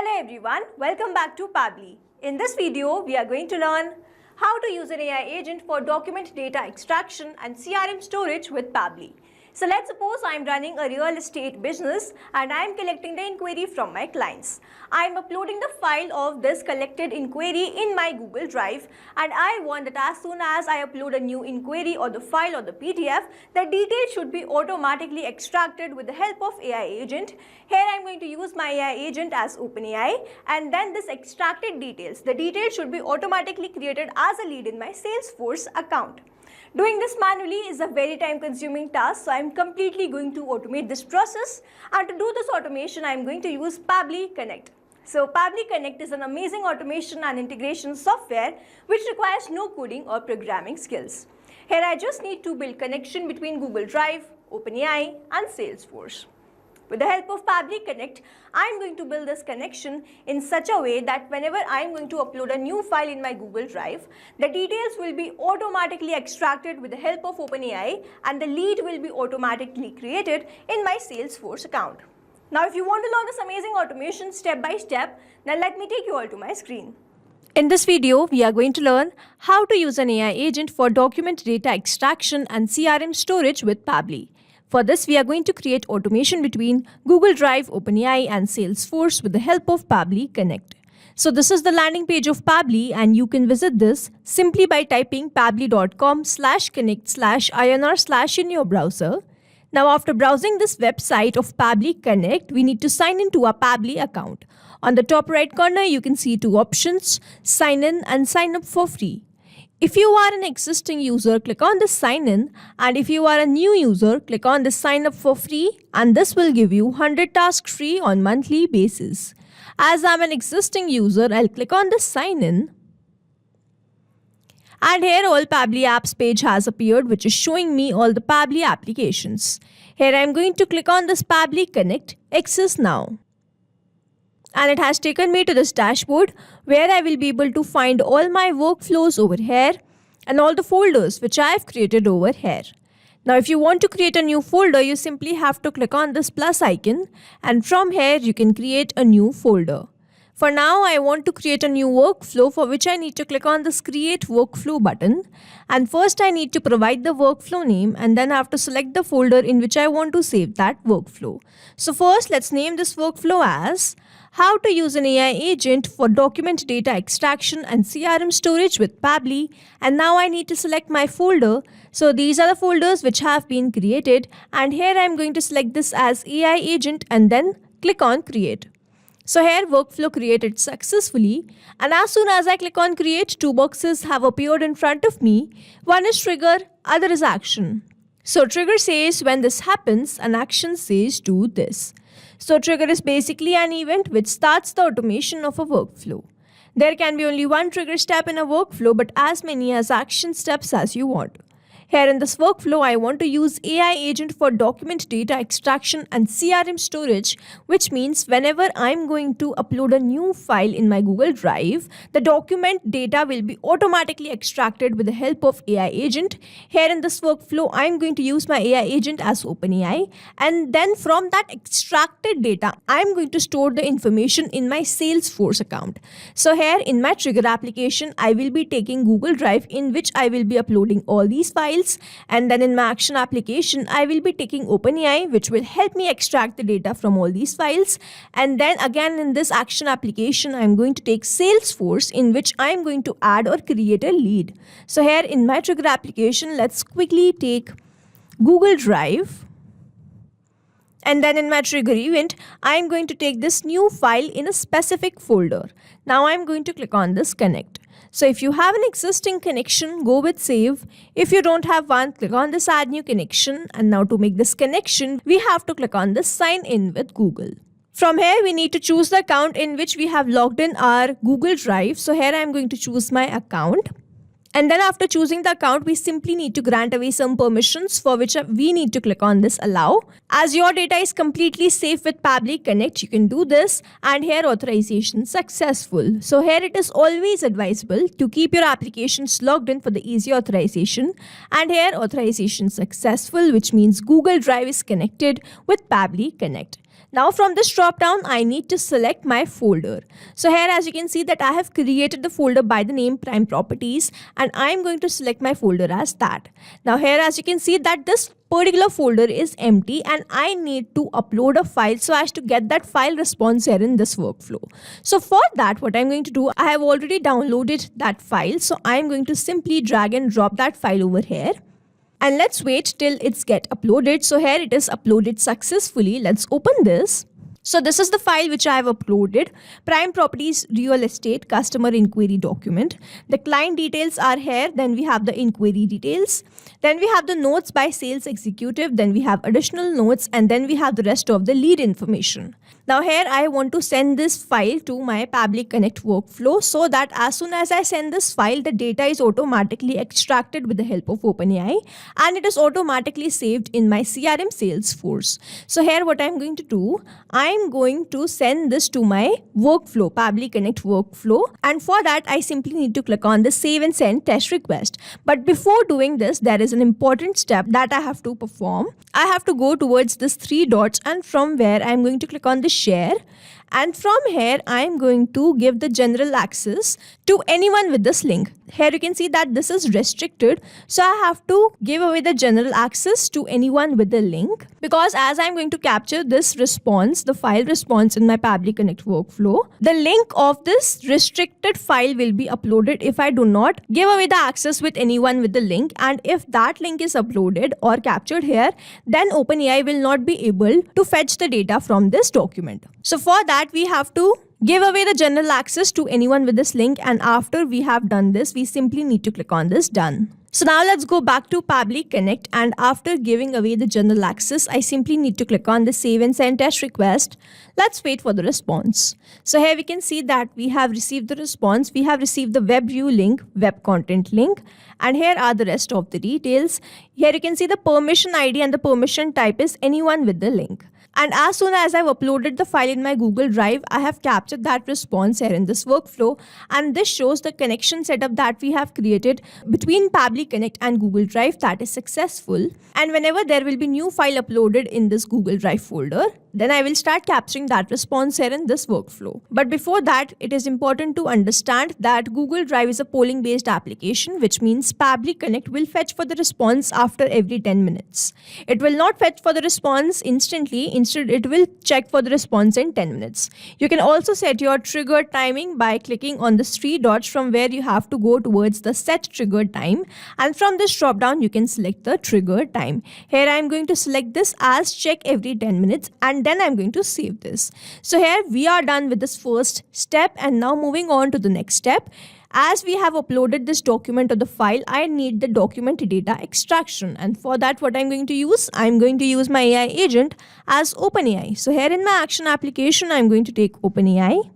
Hello everyone, welcome back to Pabbly. In this video, we are going to learn how to use an AI agent for document data extraction and CRM storage with Pabbly. So let's suppose I am running a real estate business and I am collecting the inquiry from my clients. I am uploading the file of this collected inquiry in my Google Drive, and I want that as soon as I upload a new inquiry or the file or the PDF, the details should be automatically extracted with the help of AI agent. Here I am going to use my AI agent as OpenAI, and then this extracted details, the details should be automatically created as a lead in my Salesforce account. Doing this manually is a very time-consuming task, so I am completely going to automate this process, and to do this automation I am going to use Pabbly Connect. So Pabbly Connect is an amazing automation and integration software which requires no coding or programming skills. Here I just need to build connection between Google Drive, OpenAI and Salesforce. With the help of Pabbly Connect, I am going to build this connection in such a way that whenever I am going to upload a new file in my Google Drive, the details will be automatically extracted with the help of OpenAI and the lead will be automatically created in my Salesforce account. Now if you want to learn this amazing automation step by step, then let me take you all to my screen. In this video, we are going to learn how to use an AI agent for document data extraction and CRM storage with Pabbly. For this, we are going to create automation between Google Drive, OpenAI and Salesforce with the help of Pabbly Connect. So this is the landing page of Pabbly, and you can visit this simply by typing pabbly.com/connect/INR/ in your browser. Now after browsing this website of Pabbly Connect, we need to sign into our Pabbly account. On the top right corner, you can see two options, sign in and sign up for free. If you are an existing user, click on the sign in, and if you are a new user, click on the sign up for free, and this will give you 100 tasks free on monthly basis. As I'm an existing user, I'll click on the sign in, and here all Pabbly apps page has appeared, which is showing me all the Pabbly applications. Here I'm going to click on this Pabbly Connect Access Now. And it has taken me to this dashboard where I will be able to find all my workflows over here and all the folders which I have created over here. Now if you want to create a new folder, you simply have to click on this plus icon, and from here you can create a new folder. For now, I want to create a new workflow, for which I need to click on this Create Workflow button. And first I need to provide the workflow name, and then I have to select the folder in which I want to save that workflow. So first let's name this workflow as How to use an AI agent for document data extraction and CRM storage with Pabbly. And now I need to select my folder. So these are the folders which have been created, and here I am going to select this as AI agent and then click on Create. So here workflow created successfully, and as soon as I click on create, two boxes have appeared in front of me. One is trigger, other is action. So trigger says when this happens, and action says do this. So trigger is basically an event which starts the automation of a workflow. There can be only one trigger step in a workflow, but as many as action steps as you want. Here in this workflow, I want to use AI agent for document data extraction and CRM storage, which means whenever I'm going to upload a new file in my Google Drive, the document data will be automatically extracted with the help of AI agent. Here in this workflow, I'm going to use my AI agent as OpenAI, and then from that extracted data, I'm going to store the information in my Salesforce account. So here in my trigger application, I will be taking Google Drive, in which I will be uploading all these files. And then in my action application, I will be taking OpenAI, which will help me extract the data from all these files. And then again in this action application, I'm going to take Salesforce, in which I'm going to add or create a lead. So here in my trigger application, let's quickly take Google Drive. And then in my trigger event, I'm going to take this new file in a specific folder. Now I'm going to click on this connect. So if you have an existing connection, go with save. If you don't have one, click on this add new connection. And now to make this connection, we have to click on this sign in with Google. From here, we need to choose the account in which we have logged in our Google Drive. So here I am going to choose my account. And then after choosing the account, we simply need to grant away some permissions, for which we need to click on this allow. As your data is completely safe with Pabbly Connect, you can do this, and here authorization successful. So here it is always advisable to keep your applications logged in for the easy authorization, and here authorization successful, which means Google Drive is connected with Pabbly Connect. Now from this drop down, I need to select my folder. So here as you can see that I have created the folder by the name Prime Properties, and I'm going to select my folder as that. Now here as you can see that this particular folder is empty and I need to upload a file so as to get that file response here in this workflow. So for that, what I'm going to do, I have already downloaded that file. So I'm going to simply drag and drop that file over here. And let's wait till it's get uploaded. So here it is uploaded successfully. Let's open this. So this is the file which I have uploaded, Prime Properties Real Estate Customer Inquiry document. The client details are here, then we have the inquiry details, then we have the notes by sales executive, then we have additional notes, and then we have the rest of the lead information. Now here I want to send this file to my Pabbly Connect workflow so that as soon as I send this file, the data is automatically extracted with the help of OpenAI and it is automatically saved in my CRM Salesforce. So here what I'm going to do, I'm going to send this to my workflow, Pabbly Connect workflow, and for that I simply need to click on the save and send test request. But before doing this, there is an important step that I have to perform. I have to go towards this three dots, and from where I'm going to click on the share, and from here I am going to give the general access to anyone with this link. Here you can see that this is restricted, so I have to give away the general access to anyone with the link, because as I'm going to capture this response, the file response in my Pabbly Connect workflow, the link of this restricted file will be uploaded if I do not give away the access with anyone with the link. And if that link is uploaded or captured here, then OpenAI will not be able to fetch the data from this document. So for that we have to give away the general access to anyone with this link, and after we have done this, we simply need to click on this done. So now let's go back to Pabbly Connect, and after giving away the general access, I simply need to click on the save and send test request. Let's wait for the response. So here we can see that we have received the response. We have received the web view link, web content link, and here are the rest of the details. Here you can see the permission ID and the permission type is anyone with the link. And as soon as I've uploaded the file in my Google Drive, I have captured that response here in this workflow. And this shows the connection setup that we have created between Pabbly Connect and Google Drive that is successful. And whenever there will be new file uploaded in this Google Drive folder, then I will start capturing that response here in this workflow. But before that, it is important to understand that Google Drive is a polling based application, which means Pabbly Connect will fetch for the response after every 10 minutes. It will not fetch for the response instantly. Instead, it will check for the response in 10 minutes. You can also set your trigger timing by clicking on the three dots, from where you have to go towards the set trigger time. And from this drop down, you can select the trigger time. Here I am going to select this as check every 10 minutes, and then I'm going to save this. So here we are done with this first step, and now moving on to the next step. As we have uploaded this document of the file, I need the document data extraction, and for that what I'm going to use, I'm going to use my AI agent as OpenAI. So here in my action application, I'm going to take OpenAI,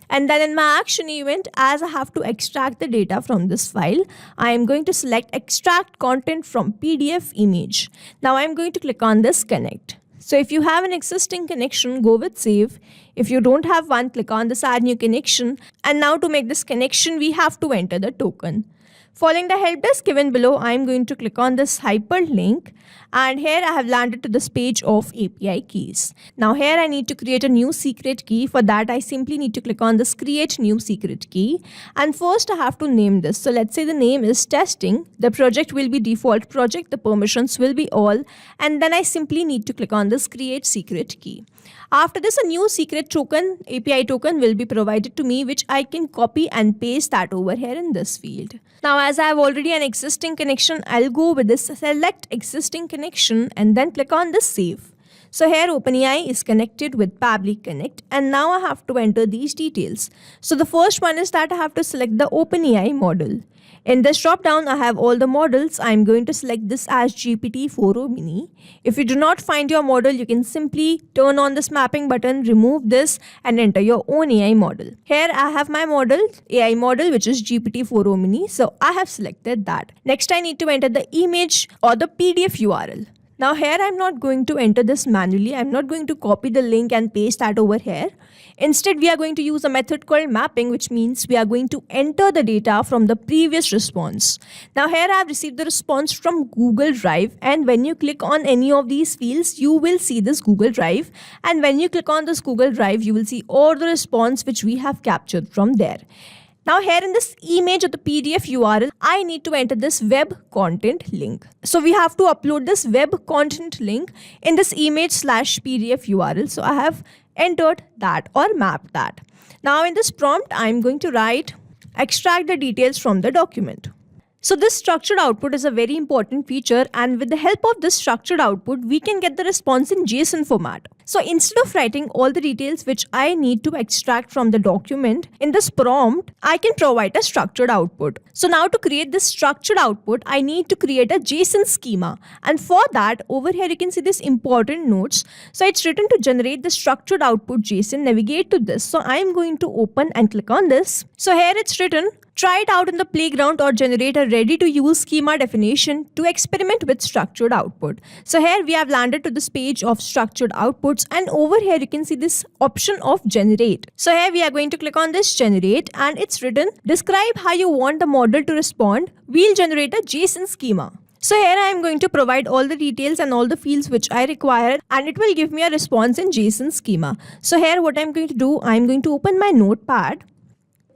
and then in my action event, as I have to extract the data from this file, I am going to select extract content from PDF image. Now I'm going to click on this connect. So if you have an existing connection, go with save. If you don't have one, click on this add new connection. And now to make this connection, we have to enter the token. Following the help desk given below, I am going to click on this hyperlink, and here I have landed to this page of API keys. Now here I need to create a new secret key. For that, I simply need to click on this create new secret key, and first I have to name this. So let's say the name is testing, the project will be default project, the permissions will be all, and then I simply need to click on this create secret key. After this, a new secret token, API token, will be provided to me, which I can copy and paste that over here in this field. Now, as I have already an existing connection, I'll go with this select existing connection and then click on this save. So here OpenAI is connected with Pabbly Connect, and now I have to enter these details. So the first one is that I have to select the OpenAI model. In this drop down, I have all the models. I'm going to select this as GPT-4o Mini. If you do not find your model, you can simply turn on this mapping button, remove this, and enter your own AI model. Here I have my model, AI model, which is GPT-4o Mini. So I have selected that. Next, I need to enter the image or the PDF URL. Now here I'm not going to enter this manually. I'm not going to copy the link and paste that over here. Instead, we are going to use a method called mapping, which means we are going to enter the data from the previous response. Now here I have received the response from Google Drive, and when you click on any of these fields, you will see this Google Drive, and when you click on this Google Drive, you will see all the response which we have captured from there. Now here in this image of the PDF URL, I need to enter this web content link. So we have to upload this web content link in this image/PDF URL. So I have entered that or mapped that. Now in this prompt, I'm going to write extract the details from the document. So this structured output is a very important feature, and with the help of this structured output, we can get the response in JSON format. So instead of writing all the details which I need to extract from the document, in this prompt, I can provide a structured output. So now to create this structured output, I need to create a JSON schema. And for that, over here you can see this important notes. So it's written to generate the structured output JSON, navigate to this. So I'm going to open and click on this. So here it's written, try it out in the playground or generate a ready-to-use schema definition to experiment with structured output. So here we have landed to this page of structured outputs, and over here you can see this option of generate. So here we are going to click on this generate, and it's written, describe how you want the model to respond. We'll generate a JSON schema. So here I am going to provide all the details and all the fields which I require, and it will give me a response in JSON schema. So here what I'm going to do, I'm going to open my notepad.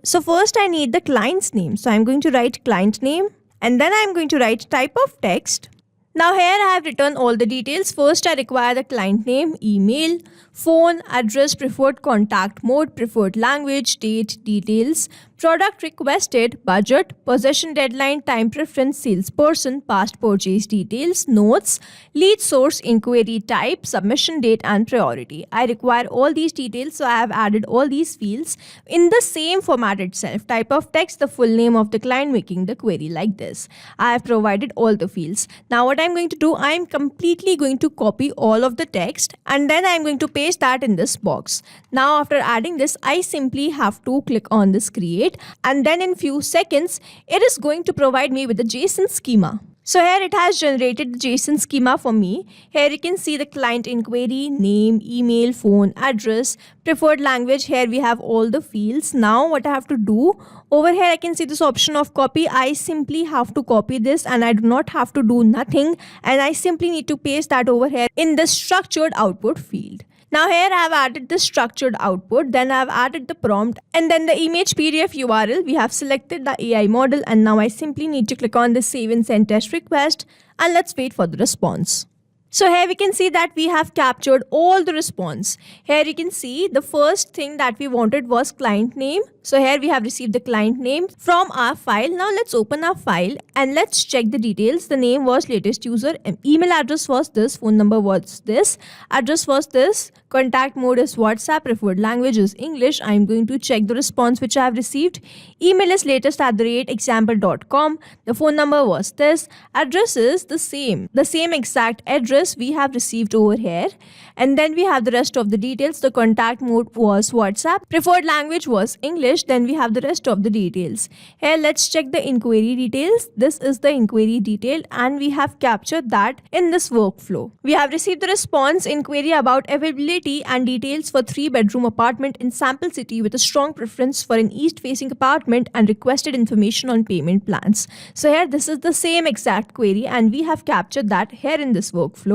So first I need the client's name. So I'm going to write client name, and then I'm going to write type of text. Now here I have written all the details. First I require the client name, email, phone, address, preferred contact mode, preferred language, date, details, product requested, budget, possession deadline, time preference, salesperson, past purchase details, notes, lead source, inquiry type, submission date, and priority. I require all these details, so I have added all these fields in the same format itself. Type of text, the full name of the client, making the query like this. I have provided all the fields. Now what I'm going to do, I'm completely going to copy all of the text, and then I'm going to paste that in this box. Now after adding this, I simply have to click on this create, and then in few seconds it is going to provide me with the JSON schema. So here it has generated the JSON schema for me. Here you can see the client inquiry, name, email, phone, address, preferred language. Here we have all the fields. Now what I have to do, over here I can see this option of copy. I simply have to copy this, and I do not have to do nothing, and I simply need to paste that over here in the structured output field. Now here I have added the structured output, then I have added the prompt, and then the image PDF URL. We have selected the AI model, and now I simply need to click on the save and send test request, and let's wait for the response. So here we can see that we have captured all the response. Here you can see the first thing that we wanted was client name. So here we have received the client name from our file. Now let's open our file and let's check the details. The name was latest user, email address was this, phone number was this, address was this, contact mode is WhatsApp, preferred language is English. I'm going to check the response which I have received. Email is latest@example.com. The phone number was this, address is the same exact address we have received over here, and then we have the rest of the details. The contact mode was WhatsApp, preferred language was English, then we have the rest of the details. Here let's check the inquiry details. This is the inquiry detail, and we have captured that in this workflow. We have received the response inquiry about availability and details for 3-bedroom apartment in Sample City with a strong preference for an east facing apartment, and requested information on payment plans. So here this is the same exact query, and we have captured that here in this workflow.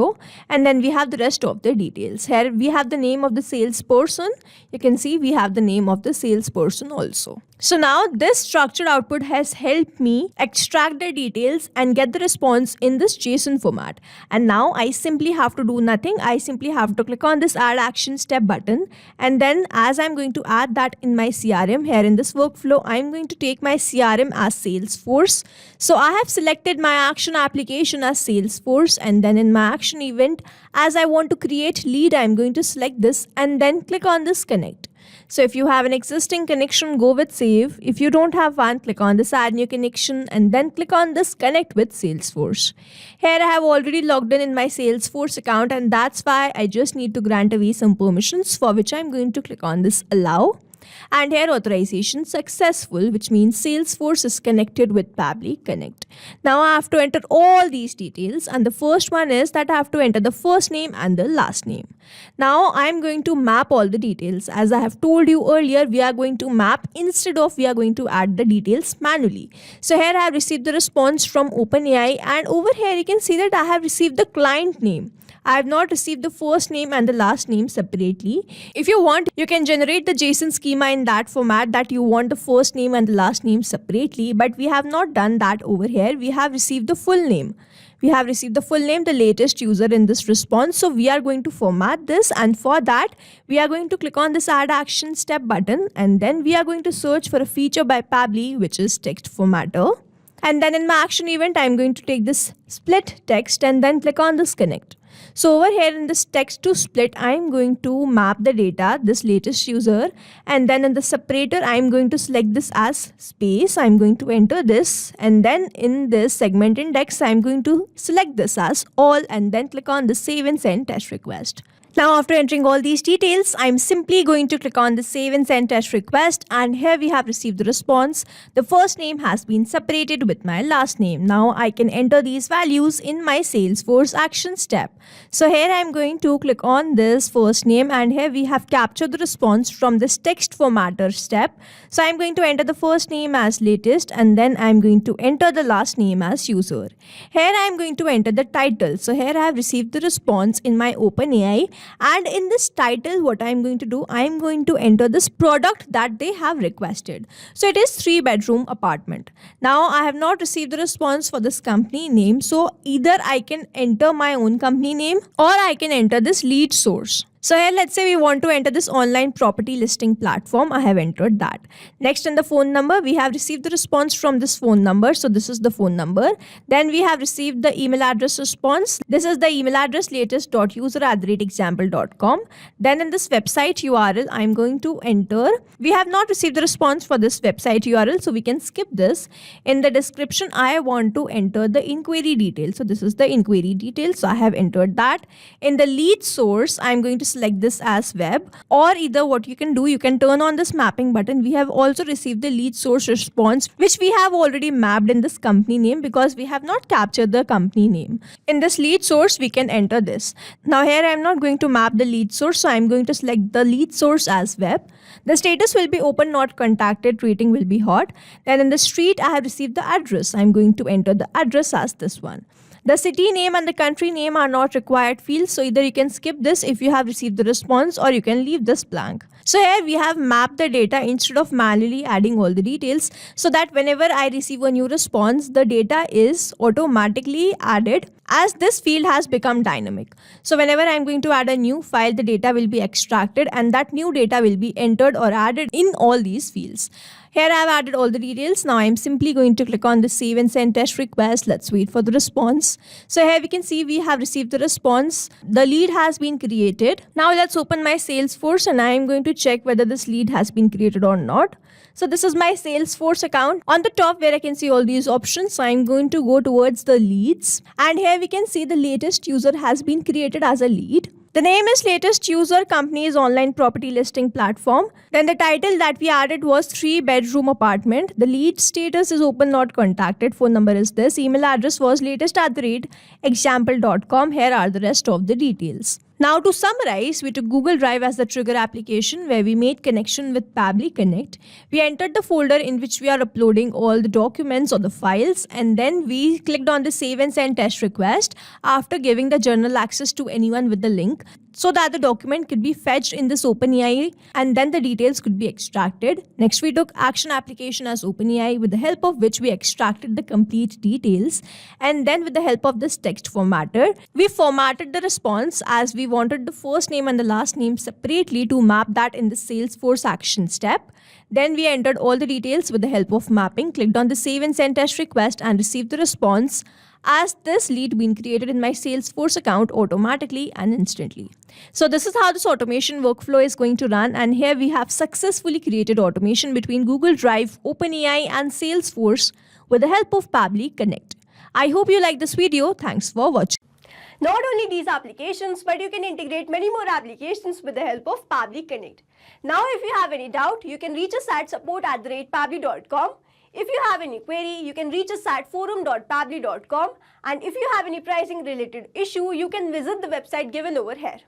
And then we have the rest of the details. Here we have the name of the salesperson. You can see we have the name of the salesperson also. So now this structured output has helped me extract the details and get the response in this JSON format. And now I simply have to do nothing. I simply have to click on this add action step button. And then as I'm going to add that in my CRM here in this workflow, I'm going to take my CRM as Salesforce. So I have selected my action application as Salesforce, and then in my action event, as I want to create lead, I'm going to select this and then click on this connect. So if you have an existing connection, go with save. If you don't have one, click on this add new connection and then click on this connect with Salesforce. Here I have already logged in my Salesforce account, and that's why I just need to grant away some permissions, for which I'm going to click on this allow. And here authorization successful, which means Salesforce is connected with Pabbly Connect. Now I have to enter all these details, and the first one is that I have to enter the first name and the last name. Now I am going to map all the details. As I have told you earlier, we are going to map instead of we are going to add the details manually. So here I have received the response from OpenAI, and over here you can see that I have received the client name. I have not received the first name and the last name separately. If you want, you can generate the JSON schema in that format that you want the first name and the last name separately, but we have not done that over here. We have received the full name. We have received the full name, the latest user in this response. So we are going to format this, and for that, we are going to click on this add action step button, and then we are going to search for a feature by Pabbly, which is text formatter. And then in my action event, I'm going to take this split text and then click on this connect. So over here in this text to split, I'm going to map the data, this latest user, and then in the separator, I'm going to select this as space. I'm going to enter this, and then in this segment index, I'm going to select this as all, and then click on the save and send test request. Now after entering all these details, I'm simply going to click on the save and send test request, and here we have received the response. The first name has been separated with my last name. Now I can enter these values in my Salesforce action step. So here I'm going to click on this first name, and here we have captured the response from this text formatter step. So I'm going to enter the first name as latest, and then I'm going to enter the last name as user. Here I'm going to enter the title. So here I have received the response in my OpenAI. And in this title, what I'm going to do, I'm going to enter this product that they have requested. So it is 3-bedroom apartment. Now I have not received the response for this company name. So either I can enter my own company name or I can enter this lead source. So here let's say we want to enter this online property listing platform. I have entered that. Next in the phone number, we have received the response from this phone number. So this is the phone number. Then we have received the email address response. This is the email address latest.user@example.com. Then in this website URL, I'm going to enter. We have not received the response for this website URL, so we can skip this. In the description, I want to enter the inquiry details. So this is the inquiry details. So I have entered that. In the lead source, I'm going to select this as web, or either what you can do, you can turn on this mapping button. We have also received the lead source response, which we have already mapped in this company name because we have not captured the company name. In this lead source, we can enter this. Now here I'm not going to map the lead source, so I'm going to select the lead source as web. The status will be open, not contacted, rating will be hot. Then in the street, I have received the address. I'm going to enter the address as this one. The city name and the country name are not required fields, so either you can skip this if you have received the response, or you can leave this blank. So here we have mapped the data instead of manually adding all the details, so that whenever I receive a new response, the data is automatically added as this field has become dynamic. So whenever I'm going to add a new file, the data will be extracted and that new data will be entered or added in all these fields. Here I have added all the details. Now I'm simply going to click on the save and send test request. Let's wait for the response. So here we can see we have received the response. The lead has been created. Now let's open my Salesforce and I am going to check whether this lead has been created or not. So this is my Salesforce account. On the top where I can see all these options, so I'm going to go towards the leads. And here we can see the latest user has been created as a lead. The name is latest user, company is online property listing platform. Then the title that we added was 3-bedroom apartment. The lead status is open, not contacted. Phone number is this. Email address was latest@example.com. Here are the rest of the details. Now to summarize, we took Google Drive as the trigger application where we made connection with Pabbly Connect. We entered the folder in which we are uploading all the documents or the files, and then we clicked on the save and send test request after giving the journal access to anyone with the link, so that the document could be fetched in this OpenAI and then the details could be extracted. Next, we took action application as OpenAI, with the help of which we extracted the complete details. And then with the help of this text formatter, we formatted the response as we wanted the first name and the last name separately to map that in the Salesforce action step. Then we entered all the details with the help of mapping, clicked on the save and send test request and received the response as this lead been created in my Salesforce account automatically and instantly. So this is how this automation workflow is going to run, and here we have successfully created automation between Google Drive, OpenAI and Salesforce with the help of Pabbly Connect. I hope you like this video. Thanks for watching. Not only these applications, but you can integrate many more applications with the help of Pabbly Connect. Now, if you have any doubt, you can reach us at support@pabbly.com. If you have any query, you can reach us at forum.pabbly.com. And if you have any pricing related issue, you can visit the website given over here.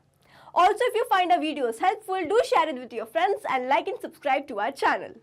Also, if you find our videos helpful, do share it with your friends and like and subscribe to our channel.